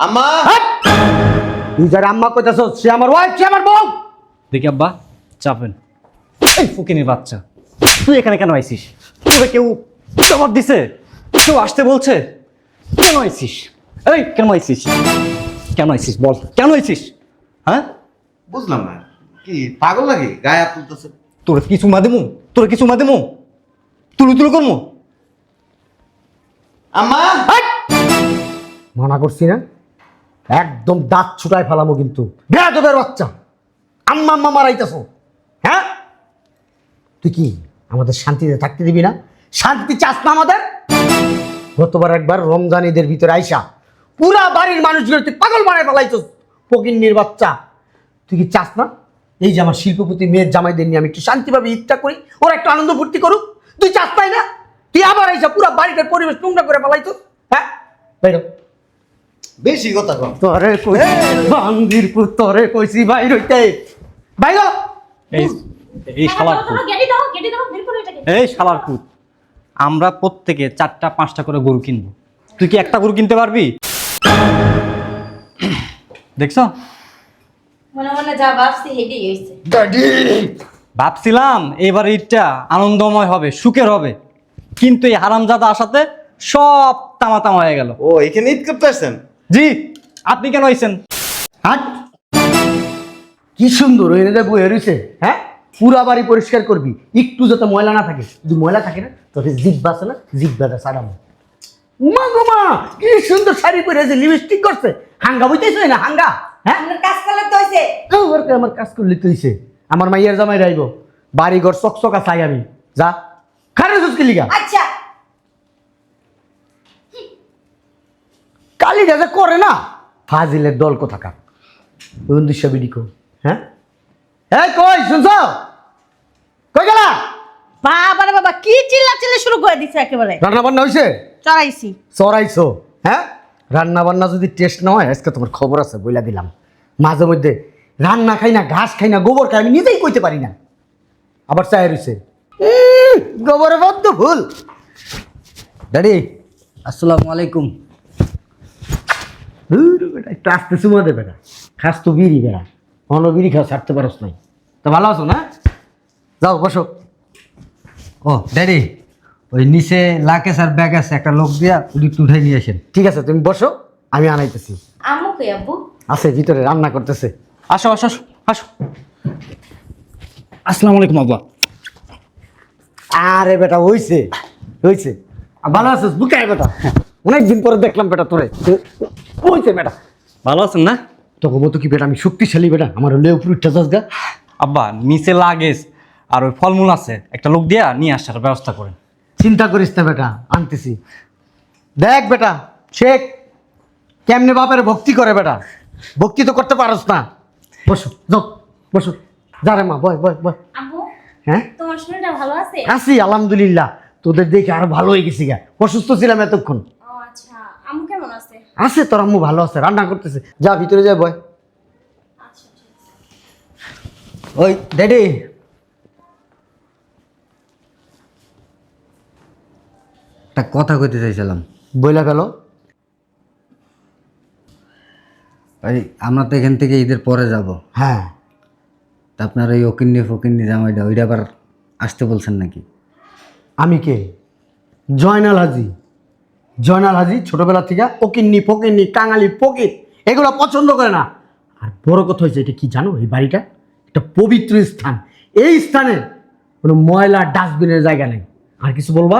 আম্মা তুই যার আম্মা কইতাছ সে আমার ওয়াইফ, সে আমার বউ। দেখি আব্বা চাপেন। এই ফকিনির বাচ্চা, তুই এখানে কেন আইছিস? তোকে কেউ জবাব দিছে? কেউ আসতে বলছে? কেন আইছিস? এই কেন আইছিস? কেন আইছিস বল, কেন আইছিস? হ্যাঁ, বুঝলাম না, কি পাগল নাকি গায়ে হাত তুলতেছে? তোর কিছু মাদেমু, তোর কিছু মাদেমু, তুলু তুলু করমু। আম্মা মানা করছি না, একদম দাঁত ছুটায় ফেলামো কিন্তু। বেয়াদবের বাচ্চা, আম্মা আম্মা মারাইতেছ। হ্যাঁ, তুই কি আমাদের শান্তিতে থাকতে দিবি না? শান্তি চাস না আমাদের? গতবার একবার রমজান ঈদের ভিতরে আইসা পুরা বাড়ির মানুষগুলো তুই পাগল বানায় ফেলাইছস। ফকিন্নির বাচ্চা, তুই কি চাস না এই যে আমার শিল্পপতি মেয়ের জামাইদের নিয়ে আমি একটু শান্তিভাবে ঈদটা করি, ওরা একটু আনন্দ ফুর্তি করুক? তুই চাস তাই না? তুই আবার আইসা পুরা বাড়িটার পরিবেশ নোংরা করে ফেলাইছস। হ্যাঁ, বাইরো। বেশি কথা কম। তরে কইছি বান্দির পুত, তরে কইছি বাইর হইতে। বাইরো। এই এই শালার পুত, এই শালার পুত, আমরা প্রত্যেকে 4টা-5টা করে গরু কিনবো। তুই কি একটা গরু কিনতে পারবি? দেখছো, মনে মনে যা ভাবছি হেডেই হইছে। ড্যাডি, ভাবছিলাম এবার ঈদটা আনন্দময় হবে, সুখের হবে, কিন্তু এই হারামজাদা আসাতে সব তামা হয়ে গেল। ও এখানে ঈদ করতে আসছেন? জি, আপনি কেন আইছেন? হাট। কি সুন্দর ওই এনে বইয়ে রইছে। হ্যাঁ, পুরা বাড়ি পরিষ্কার করবি, একটু যাতে ময়লা না থাকে। যদি ময়লা থাকে না, তোকে জিব্বা আছে না, জিব্বাটা সারামো। উমা গোমা, কি সুন্দর শাড়ি পরে আছে, লিপস্টিক করছে। হাঙ্গা বইতেছে না হাঙ্গা? হ্যাঁ, আপনার কাজ করলে তো হইছে। আমার কাজ করলে তুইছে। আমার মাইয়ার জামাই রাইব, বাড়ি ঘর চকচকা চাই আমি। যা খারে সুস্কি লিগা আচ্ছা, কালিটা যে করে না, ফাজিলের দল কোথাকার। বন্ধুস্য বিডিকো। হ্যাঁ, এই কই শুনছ? কই গেলা? বাবা রে বাবা, কি চিল্লা শুরু করে দিছে একেবারে। রান্না বান্না হয়েছে? চড়াইছি। চড়াইছো? হ্যাঁ, রান্না বান্না যদি টেস্ট না হয়, আজকে তোমার খবর আছে বইলা দিলাম। মাঝে মধ্যে রান্না খাই না, ঘাস খাই না, গোবর খাই, আমি নিজেই কইতে পারি না। আবার চায় রয়েছে গোবরে বদ্ধ ভুল। ড্যাডি আসসালামু আলাইকুম। বেটা একটু আসতে চুমা দে বেটা, খাস তো বিড়ি বেড়া, অন্য বিড়ি খাওয়া ছাড়তে পারস নাই। তো ভালো আছো না? যাও বসো। ও ড্যাডি, ওই নিচে লাকেশ আর ব্যাগ আছে, একটা লোক দিয়া উঠি উঠাই নিয়ে আসেন। ঠিক আছে, তুমি বসো, আমি আনাইতেছি। আম্মু কই আব্বু? আছে ভিতরে রান্না করতেছে। আসো আসো আসো, আসো। আসসালামু আলাইকুম আব্বা। আরে বেটা হইছে হইছে, ভালো আছিস? বুকায় বেটা, অনেকদিন পরে দেখলাম বেটা তোরে। হইছে বেটা, ভালো আছেন না? তোকে মতো কি বেটা আমি শক্তিশালী বেটা, আমার লেউ ফুটটা যাসগা। আব্বা নিচে লাগেজ আর ওই ফলমূল আছে, একটা লোক দিয়া নিয়ে আসার ব্যবস্থা করেন। চিন্তা করিস না বেটা, আনতেছি। দেখ বেটা, শেখ কেমনে বাপের ভক্তি করে বেটা, ভক্তি তো করতে পারস না। বসো যাও, বসো। যা রে মা, বয় বয় বয়। আব্বু, হ্যাঁ, তোমার শরীরটা ভালো আছে? আছি আলহামদুলিল্লাহ, তোদের দেখে আরো ভালো হয়ে গেছি গা, অসুস্থ ছিলাম এতক্ষণ। ও আচ্ছা, আম্মু কেমন আছে? আছে, তোর আম্মু ভালো আছে, রান্না করতেছে। যা ভিতরে যা বয়। আচ্ছা ঠিক আছে। ওই ড্যাডি, একটা কথা কইতে চাইছিলাম। বইলা গেল। ওই আমরা তো এখান থেকে ঈদের পরে যাব, হ্যাঁ, তা আপনার ওই ফকিন্নি জামাইটা ওইটা আবার আসতে বলছেন নাকি? আমি কে? জয়নাল হাজি। জয়নাল হাজি ছোটবেলা থেকে ওকিন্নি ফকিন্নি কাঙালি ফকির এগুলো পছন্দ করে না। আর বড় কথা হয়েছে, এটা কি জানো, এই বাড়িটা একটা পবিত্র স্থান। এই স্থানে কোনো ময়লা ডাস্টবিনের জায়গা নেই। আর কিছু বলবা?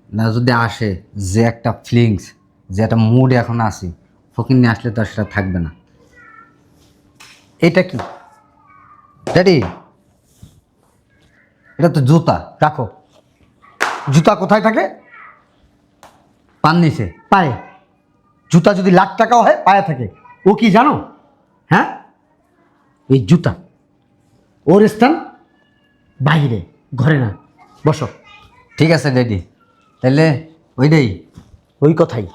না, যদি আসে যে একটা ফিলিংস, যে একটা মুড এখন আসি, ফকিন্নি আসলে তো আর সেটা থাকবে না। এটা কি? ড্যাডি, এটা তো জুতা। রাখো। জুতা কোথায় থাকে? পান নিচে। পায়ে। জুতা যদি লাখ টাকাও হয়, পায়ে থাকে। ও কি জানো? হ্যাঁ, এই জুতা ওর স্থান বাইরে, ঘরে না। বসো। ঠিক আছে ড্যাডি, তাহলে ওইটাই। ওই কথাই,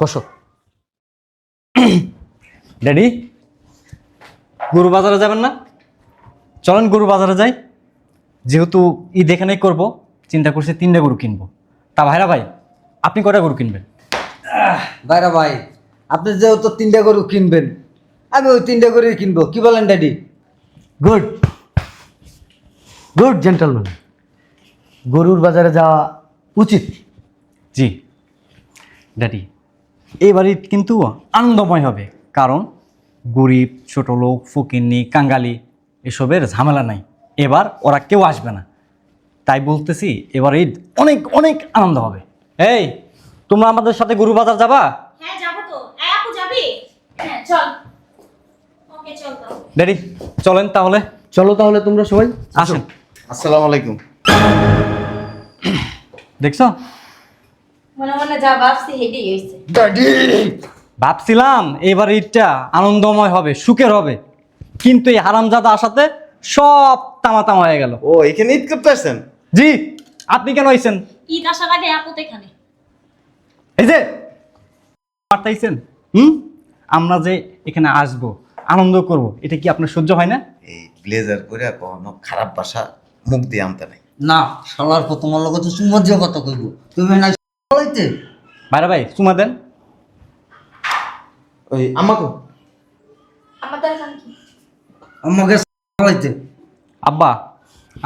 বসো। ড্যাডি, গরু বাজারে যাবেন না? চলেন গরু বাজারে যাই। যেহেতু ঈদ এখানেই করবো, চিন্তা করছি 3টা গরু কিনবো। তা ভাইরা ভাই, আপনি কয়টা গরু কিনবেন? বাইরা ভাই, আপনি যেহেতু 3টা গরু কিনবেন, আমি ওই 3টা গরুই কিনবো। কি বলেন ড্যাডি? গুড গুড জেন্টলম্যান, গরুর বাজারে যাওয়া উচিত। জি ড্যাডি, এবার ঈদ কিন্তু আনন্দময় হবে, কারণ গরিব, ছোট লোক, ফকিন্নি, কাঙ্গালি এসবের ঝামেলা নাই। এবার ওরা কেউ আসবে না, তাই বলতেছি এবার ঈদ অনেক অনেক আনন্দ হবে। এই, তোমরা আমাদের সাথে গরু বাজার যাবা? হ্যাঁ যাবো তো। এই আপু যাবি? হ্যাঁ চল। ওকে চল তো। ড্যাডি চলেন তাহলে, চলো তাহলে তোমরা সবাই আসেন। আসসালামু আলাইকুম। দেখছো, মনে মনে যা ভাবছি হেডি হইছে। ভাবছিলাম এবার ঈদটা আনন্দময় হবে, সুখের হবে, কিন্তু এই হারামজাদা আসাতে সব তামা হয়ে গেল। ও এখানে ঈদ করতে আসছেন? জি, আপনি কেন আইছেন? ঈদ আসার আগে আপু তো এখানে। এই যে পাঠাইছেন, আমরা যে এখানে আসব, আনন্দ করব, এটা কি আপনার সহ্য হয় না? এই ব্লেজার করে কখনো খারাপ ভাষা মুখ দিয়ে আনতে নাই। না, শালার পর তোমার লগে তো সুমজ্জ কথা কইব। তুমি না বলাইতে ভাইরা ভাই চুমা দেন। ওই আমাকে আমাদের এখানে কি? আমাকে বলাইতে। আব্বা,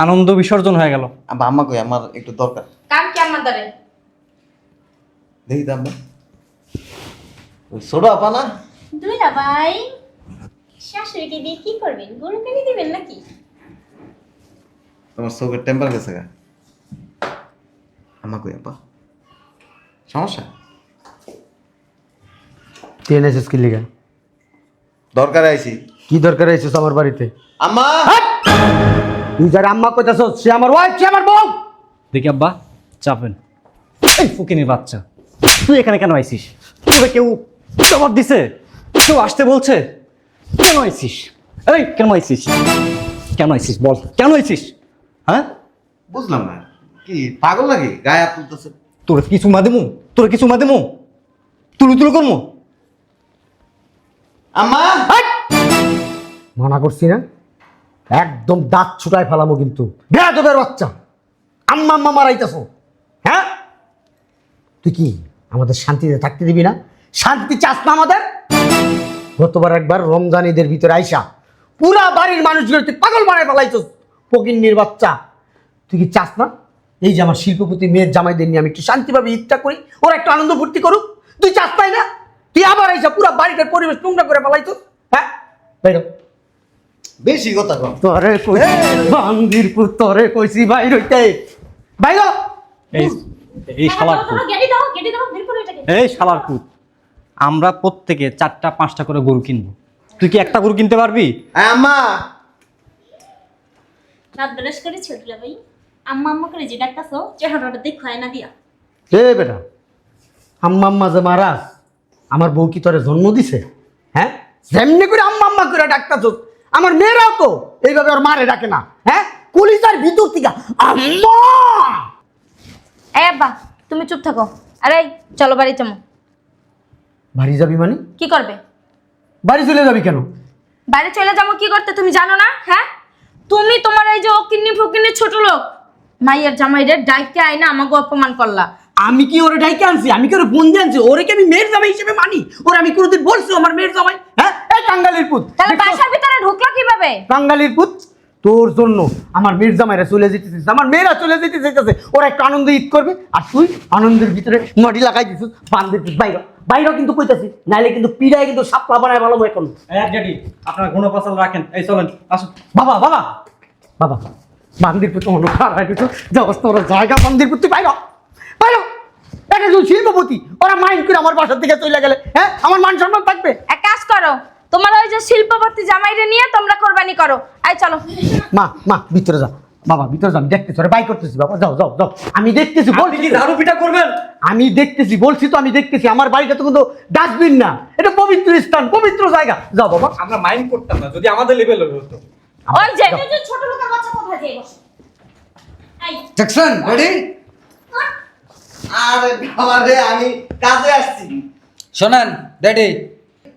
আনন্দ বিসর্জন হয়ে গেল। আবার আমাকে আমার একটু দরকার। কাম কি আমাদের? দেখি তো আব্বা, ওই ছোট আপা না? দুইলা ভাই শাশুড়িকে দিয়ে কি করবেন? গরু কিনে দিবেন নাকি? তোমার চোখের টেম্পার গেছে গা। আমাকে আপা সমস্যা? ট্রেন এসেছিস কি লিগা? দরকার আইছি। কি দরকার এসেছিস আমার বাড়িতে? আম্মা তুই যার আম্মা কইতাছ, সে আমার ওয়াইফ, সে আমার বউ। দেখি আব্বা, চাপেন। এই ফকিনীর বাচ্চা, তুই এখানে কেন আইছিস? তোকে কেউ জবাব দিছে? কেউ আসতে বলছে? কেন আইছিস? এই কেন আইছিস? কেন আইছিস বল, কেন আইছিস? হ্যাঁ, বুঝলাম না, কি পাগল নাকি গায়ে হাত তুলতেছে? তোর কিছু মা দেবো, তোর কিছু মা দেবো, তুলু তুলু করবো। আম্মা মানা করছি না, একদম দাঁত ছুটায় ফেলামো কিন্তু। বেয়াদবের বাচ্চা, আম্মা আম্মা মারাইতেছ। হ্যাঁ, তুই কি আমাদের শান্তিতে থাকতে দিবি না? শান্তি চাস না আমাদের? গতবার একবার রমজান ঈদের ভিতরে আইসা পুরা বাড়ির মানুষগুলো তুই পাগল বানায় ফেলাইছস। ফকিন্নির বাচ্চা, তুই কি চাস না এই যে আমার শিল্পপতি মেয়ের জামাইদের নিয়ে আমি একটু শান্তিভাবে ঈদটা করি, ওরা একটু আনন্দ ফুর্তি করুক? তুই চাস তাই না? তুই আবার আইসা পুরা বাড়িটার পরিবেশ নোংরা করে ফেলাইছস। হ্যাঁ, বাইর হ। বেশি কথা কম। তরে কইছি বান্দির পুত, তরে কইছি বাইর হইতে। বাইর হ। এই এই শালার পুত, গেডি দাও বের করে এটাকে। এই শালার পুত, আমরা প্রত্যেকে 4টা 5টা করে গরু কিনবো, তুই কি একটা গরু কিনতে পারবি? আম্মা রাত ব্রাশ করেছো দুলা ভাই? আম্মা আম্মা করে যে ডাকতাছো, চেহারাটা দেখো আয়না দিয়া। এ বেটা, আম্মা আম্মা যে মারাস, আমার বউ কি তোরে জন্ম দিছে? হ্যাঁ, যেমনি করে আম্মা আম্মা করে ডাকতাছ, আমার মেয়েরাও তো এইভাবে ওর মারে ডাকে না। হ্যাঁ, কলিজার ভিতর থেকে আম্মা। এই আব্বা, তুমি চুপ থাকো। আরে চলো বাড়ি যাবো। বাড়ি যাবি মানে? কি করবে? বাড়ি চলে যাবি কেন? বাড়ি চলে যাবো কি করতে তুমি জানো না? হ্যাঁ, তুমি তোমার এই যে অকিন্নি ফকিন্নি ছোট লোক মাইয়ের জামাইদের ডাইকে আইনা আমাকে অপমান করলা। আমি কি ওরে ডাইকে আনছি? আমি কি ওরে বন্দি আনছি? ওরে কি আমি মেয়ের জামাই হিসেবে মানি? ওরে আমি কোনোদিন বলছি আমার মেয়ের জামাই? হ্যাঁ, এই কাঙ্গালির পুত, তাহলে বাসার ভিতরে ঢুকলো কিভাবে? কাঙ্গালির পুত, তোর জন্য আমার মেয়ের জামাইরা চলে যেতেছিস, আমার মেয়েরা চলে যেতে চাইতেছে, ওরা একটু আনন্দ ঈদ করবে, আর তুই আনন্দের ভিতরে মাটি লাগাই দিছিস। বান্ধের বাইরে বাইরে কিন্তু কইতাছি, নাইলে কিন্তু পিড়ায় কিন্তু সাপলা বানায় ভালো এখন। ড্যাডি, আপনার গুণপাচাল রাখেন। এই চলেন, আসুন। বাবা বাবা বাবা, বান্দির পুত অন্য খারাপ কিছু যাওয়াস, ওরা জায়গা বান্দির পুত, তুই বাইরে বাইরে। এটা যদি শিল্পপতি, ওরা মাইন্ড করে আমার বাসার দিকে চলে গেলে, হ্যাঁ, আমার মান সম্মান থাকবে? এক কাজ করো, তোমার ওই যে শিল্পপতি জামাইরে নিয়ে তোমরা কোরবানি করো। আই চলো। মা মা ভিতরে যা, বাবা ভিতরে যা, আমি দেখতেছি ওরা বাই করতেছি। বাবা যাও যাও যাও, আমি দেখতেছি, বলছি কি ঝাড়ু পিটা করবেন? আমি দেখতেছি, বলছি তো আমি দেখতেছি। আমার বাড়িটা তো কিন্তু ডাস্টবিন না, এটা পবিত্র স্থান, পবিত্র জায়গা। যাও বাবা। আমরা মাইন্ড করতাম না যদি আমাদের লেভেল হতো। ওই যে এই যে ছোট লোকের বাচ্চা কোথায় যায় বসে? এই জ্যাকসন রেডি? আরে বাবা রে, আমি কাজে আসছি। শোনেন ড্যাডি,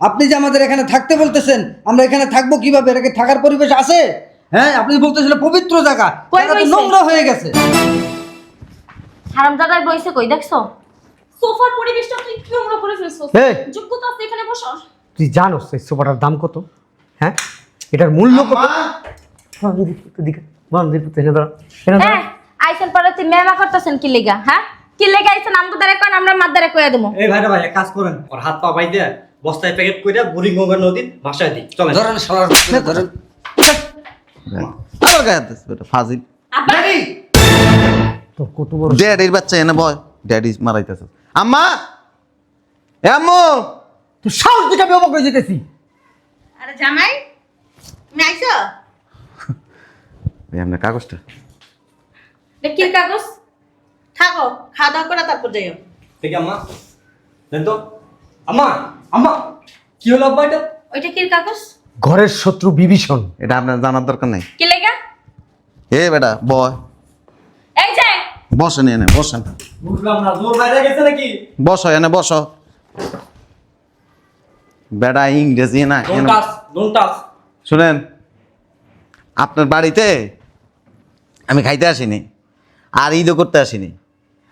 আপনি যে আমাদের এখানে থাকতে বলতেছেন, আমরা এখানে থাকবো কিভাবে? এটাকে থাকার পরিবেশ আছে? হ্যাঁ, আপনি বলতেছিলেন পবিত্র জায়গা, কই জায়গা তো বইছে? নোংরা হয়ে গেছে। হারামজাদার বইছে কই দেখছো? সোফার পরিবেশটা তুই কি নোংরা করে ফেলছস এই! যোগ্যতা আছে এখানে বসার। তুই জানোস এই সোফাটার দাম কত? হ্যাঁ, এটার মূল্য কত? মন্দির এনে দাঁড়া, এনে দাঁড়া। হ্যাঁ, আইছেন পারাতে মেমা করতেছেন কি লেগা? হ্যাঁ, কি লেগা আইছেন? আমগো দ্বারা কোন আমরা মাদ দ্বারা কইয়া দেবো। এই ভাইরা ভাই এক কাজ করেন, ওর হাত পা বাই দিয়ে বস্তায় প্যাকেট কইরা বুড়িগঙ্গা নদীর ভাষায় দিই। চলেন ধরেন শালার ধরেন। আবার গায়ে হাত দিস বেটা, ফাজিল। আব্বা তোর কত বড় ড্যাডির বাচ্চা এনে বয়, ড্যাডি মারাইতেছে। আম্মা, এ আম্মু, তুই সাহস দিকে আমি অবাক হয়ে যেতেছি। আরে জামাই তুমি আইছো? এই আপনার কাগজটা। দেখি কাগজ। থাকো, খাওয়া দাওয়া করে তারপর যাইও। ঠিক আম্মা দেন তো। আম্মা আম্মা কি হলো আব্বা এটা? ওইটা কি কাগজ? ঘরের শত্রু বিভীষণ। এটা আপনার জানার দরকার নেই। কি লেগা? এ বেটা বয়, এই যে বসেন এনে বসেন, বুঝলাম না, জোর বাইরে গেছে নাকি? বসো এনে বসো। বেটা ইংরেজি না ডোন্ট টাচ, ডোন্ট টাচ। শুনেন, আপনার বাড়িতে আমি খাইতে আসিনি, আর ঈদও করতে আসিনি।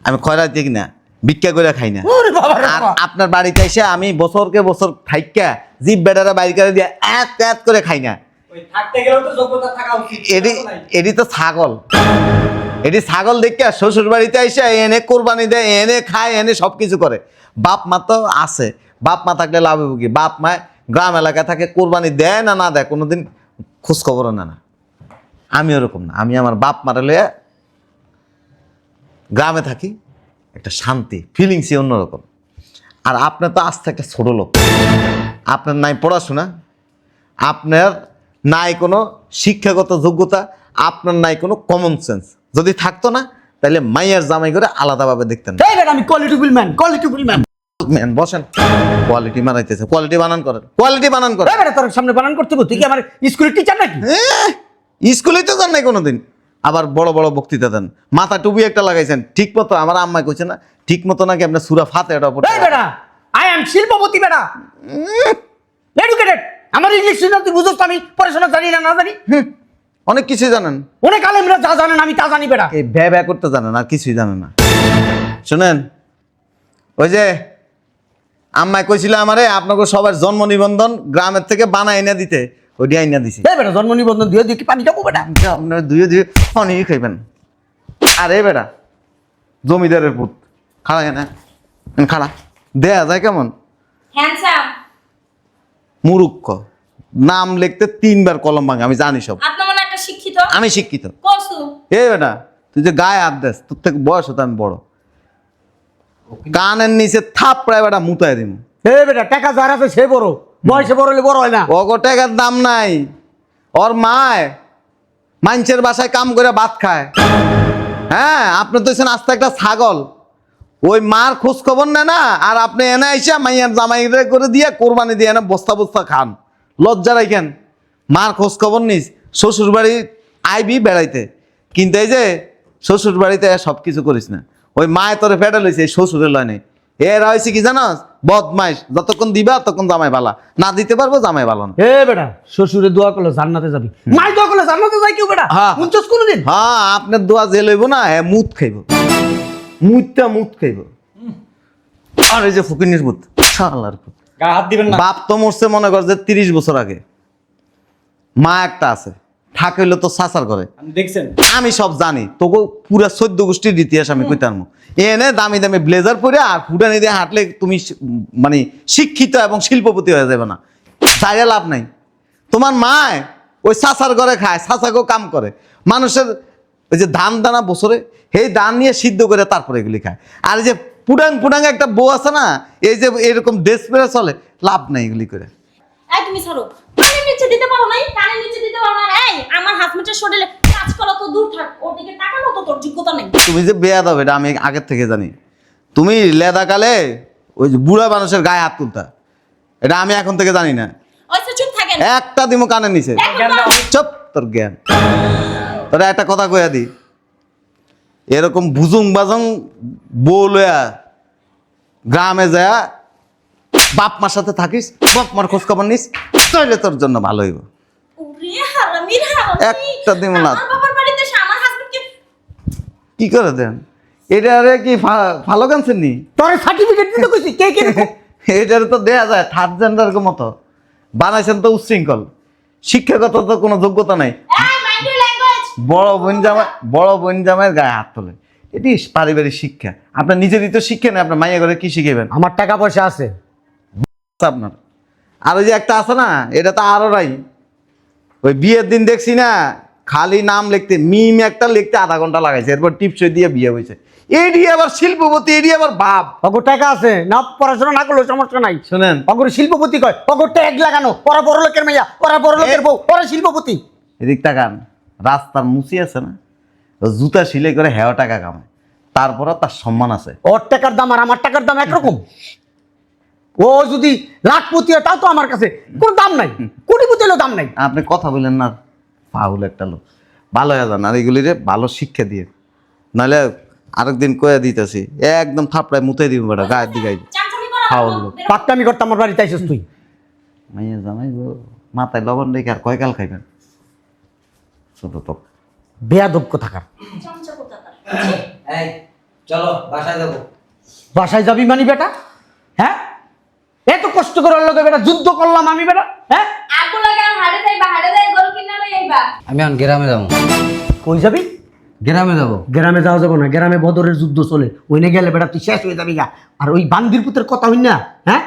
আমি খয়রাতে কিনা ভিক্ষা করে খাই না। ওরে বাবা রে আর বাবা। আপনার বাড়িতে এসে আমি বছরকে বছর খাইকা জিপ বেটারা বাইর করে দিয়ে এক করে খাই না। ওই থাকতে গেলেও তো যোগ্যতা থাকা উচিত। এটি তো ছাগল, এটি ছাগল দেখে শ্বশুর বাড়িতে এসে এনে কোরবানি দেয়, এনে খায়, এনে সব কিছু করে। বাপ মা তো আছে, বাপ মা থাকলে লাভ হবে কি? বাপ মা গ্রাম এলাকায় থাকে, কোরবানি দেয় না না দেয় কোনোদিন খোঁজ খবরও না না। আমি ওরকম না, আমি আমার বাপ মারা লইয়া গ্রামে থাকি, একটা শান্তি ফিলিংসই অন্যরকম। আর আপনার তো আজ থেকে ছোট লোক, আপনার নাই পড়াশোনা, আপনার নাই কোনো শিক্ষাগত যোগ্যতা, আপনার নাই কোনো কমন সেন্স। যদি থাকতো না তাহলে মাইয়ার জামাই করে আলাদাভাবে দেখতেন। এই বেটা আমি কোয়ালিটিফুল ম্যান, কোয়ালিটিফুল ম্যান। ম্যান বসেন, কোয়ালিটি মারাইতেছে, কোয়ালিটি বানান করেন, কোয়ালিটি বানান করেন। এই বেটা তোর সামনে বানান করতে গো, তুই কি আমার স্কুলের টিচার নাকি? স্কুলে তো যান নাই কোনোদিন, আবার বড় বড় বক্তৃতা দেন। মাথা টুপি একটা লাগাইছেন ঠিক মতো, আমার আম্মাই কইছে না ঠিক মতো নাকি আপনার সুরা ফাতে এটা পড়তে। এই বেটা আই এম শিল্পপতি বেটা, এডুকেটেড। আমার ইংলিশ শুনে তুই বুঝছ তো আমি পড়াশোনা জানি না, না জানি? অনেক কিছুই জানেন, অনেক আলেমরা যা জানেন আমি তা জানি বেটা। এই ব্যয় ব্যয় করতে জানেন, আর কিছুই জানেন না। শুনেন, ওই যে আম্মাই কইছিল আমারে আপনাকে সবার জন্ম নিবন্ধন গ্রামের থেকে বানাই এনে দিতে, ওইটি আইনা দিছি। এই বেটা জন্ম নিবন্ধন দিয়ে দিয়ে কি পানি খাবো বেটা? আপনার দুয়ে অনেক খাইবেন। আরে বেটা জমিদারের পুত, খাড়া না খাড়া দেয়া যায় কেমন? হ্যান্ডসাম। মুরুক্ষ, নাম লিখতে 3 বার কলম ভাঙে, আমি জানি সব। আপনি মনে একটা শিক্ষিত আমি শিক্ষিত। কসু। এ বেটা তুই যে গায়ে হাত দেস, তোর থেকে বয়স হতো আমি বড়, কানের নিচে থাপ প্রায় বেটা মুতায় দিন। এই বেটা টাকা যার আছে সে বড়, বয়সে বড় হলে বড় হয় না। অগো টাকার দাম নাই, ওর মায় মানুষের বাসায় কাম করে ভাত খায়। হ্যাঁ, আপনি তো আস্তে একটা ছাগল, ওই মার খোঁজ খবর নেয় না, আর আপনি এনে আইসা মাইয়ার জামাই করে দিয়ে কোরবানি দিয়ে এনে বস্তা বস্তা খান। লজ্জা রাখেন, মার খোঁজ খবর নিস। শ্বশুর বাড়ি আইবি বেড়াইতে, কিন্তু এই যে শ্বশুর বাড়িতে সব কিছু করিস না। ওই মায় তোরে ফেটে লইছে, এই শ্বশুরের লয় নেই। এরা হয়েছে কি জানাস, বদমাইশ। যতক্ষণ দিবা ততক্ষণ জামাই বালা, না দিতে পারবো জামাই বালা না। এ বেটা শ্বশুরে দোয়া করলে জান্নাতে যাবি, মাই দোয়া করলে জান্নাতে যাই কেউ বেটা? হ্যাঁ। মুঞ্চস কোনদিন? হ্যাঁ, আপনার দোয়া যে লইব না, হ্যাঁ মুত খাইব, মুত খাইব। আর এই যে ফকিনির মুত, শালার পুত। গায়ে হাত দিবেন না। বাপ তো মরছে মনে কর যে 30 বছর আগে, মা একটা আছে, থাকে হইলো তো সাসার করে। আপনি দেখছেন? আমি সব জানি, তোকে পুরা 14 গোষ্ঠীর ইতিহাস আমি কইতাম। এনে দামি দামি ব্লেজার পরে আর ফুটানি দিয়ে হাঁটলে তুমি মানে শিক্ষিত এবং শিল্পপতি হয়ে যাবে না, চাইলে লাভ নাই। তোমার মায় ওই সাসার ঘরে খায়, সাসাকেও কাম করে। মানুষের ওই যে ধান দানা বছরে, সেই ধান নিয়ে সিদ্ধ করে তারপরে এগুলি খায়। আর এই যে পুডাং একটা বউ আছে না, এই যে এরকম ড্রেস পরে চলে, লাভ নাই এগুলি করে। এই তুমি ছাড়ো, কানের নিচে দিতে পারো নাই? কানের নিচে দিতে পারো না? এই আমার হাজবেন্ডের শরীরে কাজ করা তো দূর থাক, ওর দিকে তাকানো তো তোর যোগ্যতা নেই। তুমি যে বেয়াদ হবে এটা আমি আগের থেকে জানি। তুমি লেদা কালে ওই যে বুড়া মানুষের গায়ে হাত তুলতা, এটা আমি এখন থেকে জানি না। ওইসে চুপ থাকেন। একটা দিমো কানের নিচে, চুপ তোর জ্ঞান। তোরা একটা কথা কইয়া দি, এরকম বুজুং বাজং বউ লয়া গ্রামে যায় বাপ মার সাথে থাকিস, বাপ মার খোঁজ খবর নিস, তাইলে তোর জন্য ভালো হইব। ওরে হারামির হারামি। একটা দিমো না। আমার বাবার বাড়িতে এসে আমার হাজবেন্ডকে কি করে দেন? এটারে কি ভালো কানছেন নি? তোর সার্টিফিকেট দিতে কইছি কে কে দেখো। এটারে তো দেয়া যায় থার্ড জেন্ডারের মতো বানাইছেন তো উচ্ছৃঙ্খল, শিক্ষাগত তো কোনো যোগ্যতা নাই। এই মাইন্ড ইউর ল্যাঙ্গুয়েজ। বড় বোন জামাইয়ের গায়ে হাত তোলে, এটি পারিবারিক শিক্ষা। আপনার নিজেরই তো শিক্ষা নেই, আপনার মাইয়া করে কি শিখাবেন? আমার টাকা পয়সা আছে। আপনার আর ওই যে একটা আছে না, এটা তো আরো নাই। ওই বিয়ের দিন দেখছি না, খালি নাম লিখতে মিম একটা লিখতে আধা ঘন্টা লাগাইছে, এরপর টিপসই দিয়ে বিয়ে হয়েছে। এডি আবার শিল্পপতি, এডি আবার বাপ। অগর টাকা আছে না, পড়াশোনা না করলেও সমস্যা নাই। শুনেন, অগর শিল্পপতি কয়, অগর ট্যাগ লাগানো, ওরা বড় লোকের মেয়া, ওরা বড় লোকের বউ, ওরা শিল্পপতি। এদিক তাকান, রাস্তার মুচি আছে না, ও জুতা সিলাই করে হেওয়া টাকা কামায়, তারপরও তার সম্মান আছে। ওর টাকার দাম আর আমার টাকার দাম একরকম। ও যদি লাখপতি হয় তাও তো আমার কাছে কোনো দাম নাই, কোটিপতি হলেও দাম নাই। আপনি কথা বললেন না, পাউল একটা লোক, ভালো হয়ে যান। আর এগুলিরে ভালো শিক্ষা দিয়ে, নাহলে আরেকদিন কয়ে দিতেছি, একদম থাপড়ায় মুতে দিব বেটা গায়ের দিকে। চামচামি করা ফাউল লোক। পাক্কামি করতে আমার বাড়িতে আইসিস তুই। মাইয়া জামাই গো, মাথায় লবণ রেখে আর কয়কাল খাইবেন? ছোট তো বেয়াদব থাকার। চামচা কোথাকার। এই চলো বাসায় যাবো। বাসায় যাবি মানি বেটা? হ্যাঁ, এত কষ্ট করে ওর লগে বেটা যুদ্ধ করলাম আমি বেটা। হ্যাঁ, আব্বু লাগে আর হাড়ে যাইবা, হাড়ে যাই গরু কিনা লই আইবা। আমি এখন গ্রামে যাবো। কই যাবি? গ্রামে যাবো। গ্রামে যাওয়া যাবো না, গ্রামে বদরের যুদ্ধ চলে, ওইনে গেলে বেটা তুই শেষ হয়ে যাবি গা। আর ওই বান্দির পুতের কথা হই না, হ্যাঁ,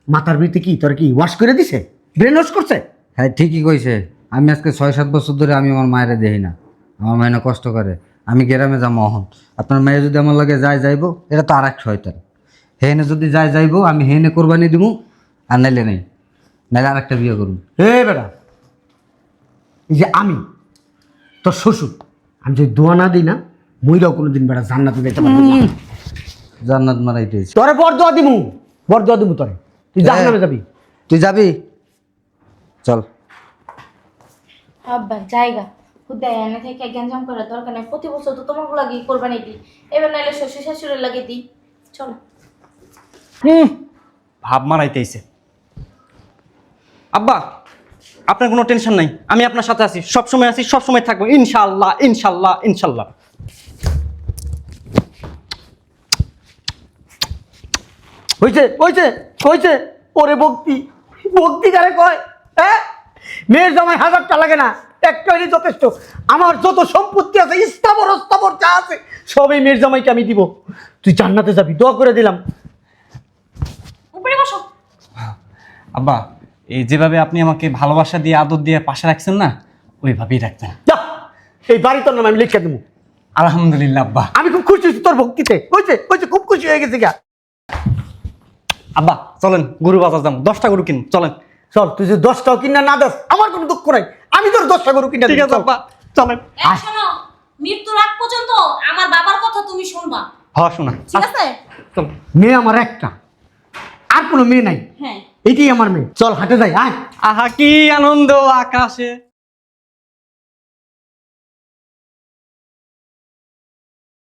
মাথার ভিতরে কি তোর কি ওয়াশ করে দিছে, ব্রেন ওয়াশ করছে? হ্যাঁ ঠিকই কইছে। আমি আজকে 6-7 বছর ধরে আমি আমার মায়েরে দেখি না, আমার মায়ের না কষ্ট করে। আমি গ্রামে যাবো এখন। আপনার মেয়ে যদি আমার লগে যাইবো, এটা তো আর এক শয়তান। হেনে যদি যাইবো, আমি হেনে কোরবানি দিব, আর নাইলে নেই, নাইলে আর একটা বিয়ে করুন। হে বেটা, এই যে আমি তোর শ্বশুর, আমি যদি দোয়া না দিই না, মইরাও কোনোদিন বেটা জান্নাতে যেতে পারবি না। জান্নাত মারাইতেছি। তোরে বর দোয়া দিমু তোরে, তুই জাহান্নামে যাবি। তুই যাবি? চল। আব্বা জায়গা হুদায় এনে থেকে গ্যাঞ্জাম করার দরকার নেই। প্রতি বছর তো তোমাকে লাগি কোরবানি দিই, এবার নাইলে শ্বশুর শাশুড়ের লাগে দিই। চলো। ভাব মারাইতেইছে। আব্বা আপনার কোনো টেনশন নাই, আমি আপনার সাথে আছি, সবসময় আছি, সবসময় থাকবো, ইনশাআল্লাহ ইনশাআল্লাহ ইনশাআল্লাহ। হইছে হইছে হইছে, ওরে ভক্তি ভক্তি কারে কয়? হ্যাঁ, মেয়ের জামাই 1000 টাকা লাগে না, একটাই যথেষ্ট। আমার যত সম্পত্তি আছে, স্থাবর যা আছে, সবই মেয়ের জামাইকে আমি দিব। তুই জান্নাতে যাবি, দোয়া করে দিলাম। উপরে বসো। আব্বা এই যেভাবে আপনি আমাকে ভালোবাসা দিয়ে আদর দিয়ে পাশে রাখছেন না, ওইভাবেই রাখবেন। যা, এই বাড়ি তোর নাম আমি লিখে দেবো। আলহামদুলিল্লাহ আব্বা। আমি খুব খুশি হয়েছি তোর ভক্তিতে। হইছে হইছে, খুব খুশি হয়ে গেছি গা। আব্বা চলেন গরু বাজার যাবো, 10টা গরু কিনুন, চলেন। চল, তুই যে 10টাও কিনা না দাস, আমার কোনো দুঃখ নাই, আমি তোর 10টা গরু কিনা ঠিক দিব। আছে আব্বা চলেন। এই শোনো, মৃত্যুর আগ পর্যন্ত আমার বাবার কথা তুমি শুনবা, হ্যাঁ শোনা, ঠিক আছে? চলো। মেয়ে আমার একটা, আর কোনো মেয়ে নাই, হ্যাঁ। এটাই আমার মেয়ে। চল হাটে যাই, আয়। আহা কি আনন্দ আকাশে